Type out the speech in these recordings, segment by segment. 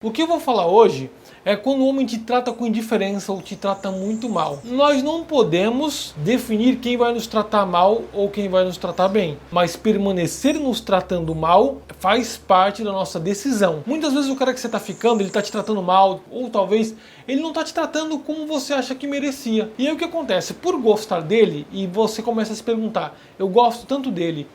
O que eu vou falar hoje é quando o homem te trata com indiferença ou te trata muito mal. Nós não podemos definir quem vai nos tratar mal ou quem vai nos tratar bem, mas permanecer nos tratando mal faz parte da nossa decisão. Muitas vezes o cara que você está ficando, ele está te tratando mal, ou talvez ele não está te tratando como você acha que merecia. E aí o que acontece? Por gostar dele, e você começa a se perguntar, eu gosto tanto dele,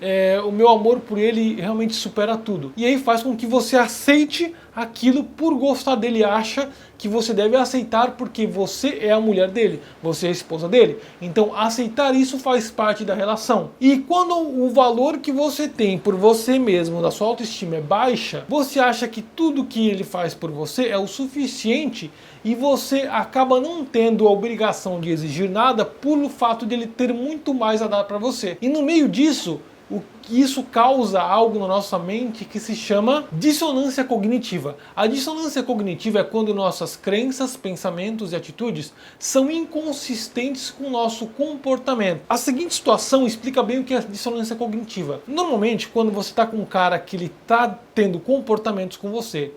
o meu amor por ele realmente supera tudo. E aí faz com que você aceite aquilo por gostar dele, acha que você deve aceitar porque você é a mulher dele, você é a esposa dele. Então aceitar isso faz parte da relação. E quando o valor que você tem por você mesmo, da sua autoestima é baixa, você acha que tudo que ele faz por você é o suficiente e você acaba não tendo a obrigação de exigir nada pelo fato de ele ter muito mais a dar para você. E no meio disso, isso causa algo na nossa mente que se chama dissonância cognitiva. A dissonância cognitiva é quando nossas crenças, pensamentos e atitudes são inconsistentes com o nosso comportamento. A seguinte situação explica bem o que é dissonância cognitiva. Normalmente, quando você está com um cara que ele está tendo comportamentos com você,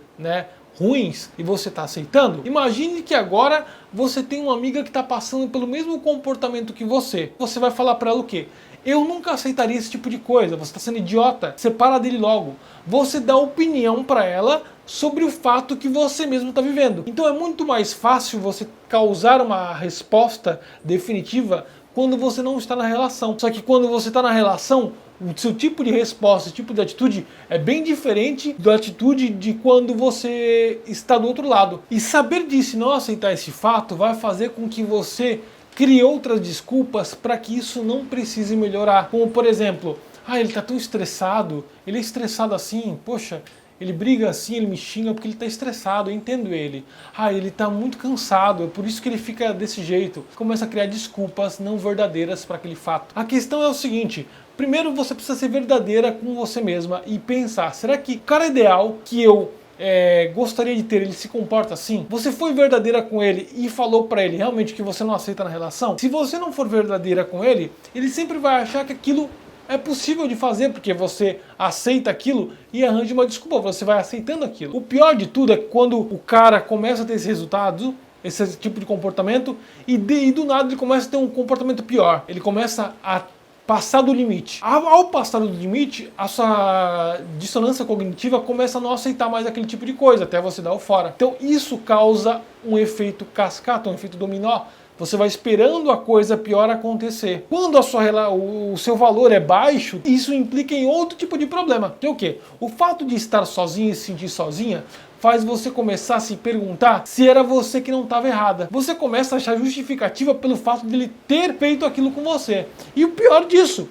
ruins, e você está aceitando, imagine que agora você tem uma amiga que está passando pelo mesmo comportamento que você. Você vai falar para ela o quê? Eu nunca aceitaria esse tipo de coisa, você está sendo idiota, separa dele logo. Você dá opinião para ela sobre o fato que você mesmo está vivendo. Então é muito mais fácil você causar uma resposta definitiva quando você não está na relação. Só que quando você está na relação, o seu tipo de resposta, o tipo de atitude é bem diferente da atitude de quando você está do outro lado. E saber disso e não aceitar esse fato vai fazer com que você crie outras desculpas para que isso não precise melhorar. Como por exemplo, ele está tão estressado, ele é estressado assim, poxa, ele briga assim, ele me xinga porque ele está estressado, eu entendo ele. Ele está muito cansado, é por isso que ele fica desse jeito. Começa a criar desculpas não verdadeiras para aquele fato. A questão é o seguinte, primeiro você precisa ser verdadeira com você mesma e pensar, será que o cara ideal que eu gostaria de ter, ele se comporta assim? Você foi verdadeira com ele e falou pra ele realmente que você não aceita na relação? Se você não for verdadeira com ele, ele sempre vai achar que aquilo é possível de fazer, porque você aceita aquilo e arranja uma desculpa, você vai aceitando aquilo. O pior de tudo é quando o cara começa a ter esse resultado, esse tipo de comportamento, e do nada ele começa a ter um comportamento pior. Ele começa a passar do limite. Ao passar do limite, a sua dissonância cognitiva começa a não aceitar mais aquele tipo de coisa, até você dar o fora. Então isso causa um efeito cascata, um efeito dominó. Você vai esperando a coisa pior acontecer. Quando o seu valor é baixo, isso implica em outro tipo de problema. Que é o quê? O fato de estar sozinho e se sentir sozinha faz você começar a se perguntar se era você que não estava errada. Você começa a achar justificativa pelo fato de ele ter feito aquilo com você. E o pior disso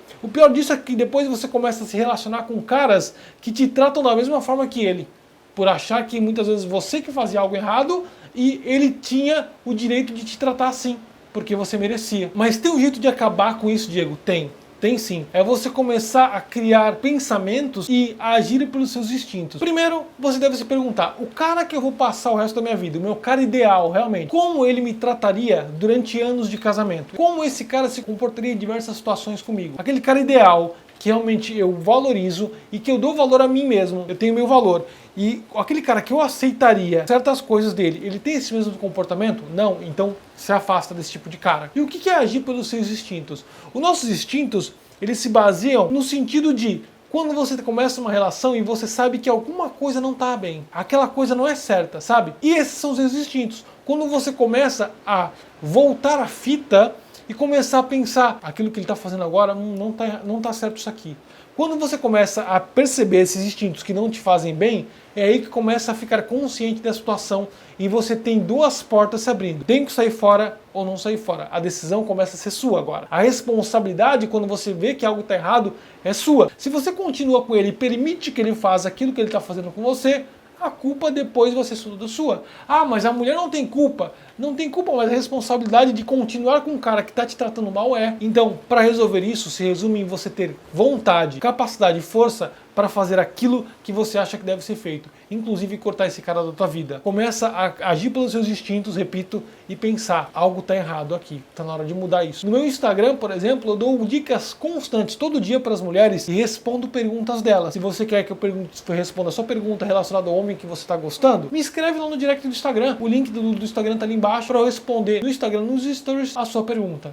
é que depois você começa a se relacionar com caras que te tratam da mesma forma que ele. Por achar que muitas vezes você que fazia algo errado e ele tinha o direito de te tratar assim, porque você merecia. Mas tem um jeito de acabar com isso, Diego? Tem sim. É você começar a criar pensamentos e a agir pelos seus instintos. Primeiro, você deve se perguntar, o cara que eu vou passar o resto da minha vida, o meu cara ideal, realmente, como ele me trataria durante anos de casamento? Como esse cara se comportaria em diversas situações comigo? Aquele cara ideal, que realmente eu valorizo e que eu dou valor a mim mesmo, eu tenho meu valor. E aquele cara que eu aceitaria certas coisas dele, ele tem esse mesmo comportamento? Não, então se afasta desse tipo de cara. E o que é agir pelos seus instintos? Os nossos instintos, eles se baseiam no sentido de quando você começa uma relação e você sabe que alguma coisa não está bem, aquela coisa não é certa, sabe? E esses são os seus instintos. Quando você começa a voltar a fita e começar a pensar, aquilo que ele está fazendo agora não tá certo isso aqui. Quando você começa a perceber esses instintos que não te fazem bem, é aí que começa a ficar consciente da situação e você tem duas portas se abrindo. Tem que sair fora ou não sair fora. A decisão começa a ser sua agora. A responsabilidade, quando você vê que algo está errado, é sua. Se você continua com ele e permite que ele faça aquilo que ele está fazendo com você, a culpa depois vai ser toda sua. Mas a mulher não tem culpa. Não tem culpa, mas a responsabilidade de continuar com um cara que está te tratando mal é. Então, para resolver isso, se resume em você ter vontade, capacidade e força para fazer aquilo que você acha que deve ser feito, inclusive cortar esse cara da tua vida. Começa a agir pelos seus instintos, repito, e pensar, algo está errado aqui, está na hora de mudar isso. No meu Instagram, por exemplo, eu dou dicas constantes todo dia para as mulheres e respondo perguntas delas. Se você quer que eu responda a sua pergunta relacionada ao homem que você está gostando, me escreve lá no direct do Instagram. O link do Instagram está ali embaixo para eu responder no Instagram, nos stories, a sua pergunta.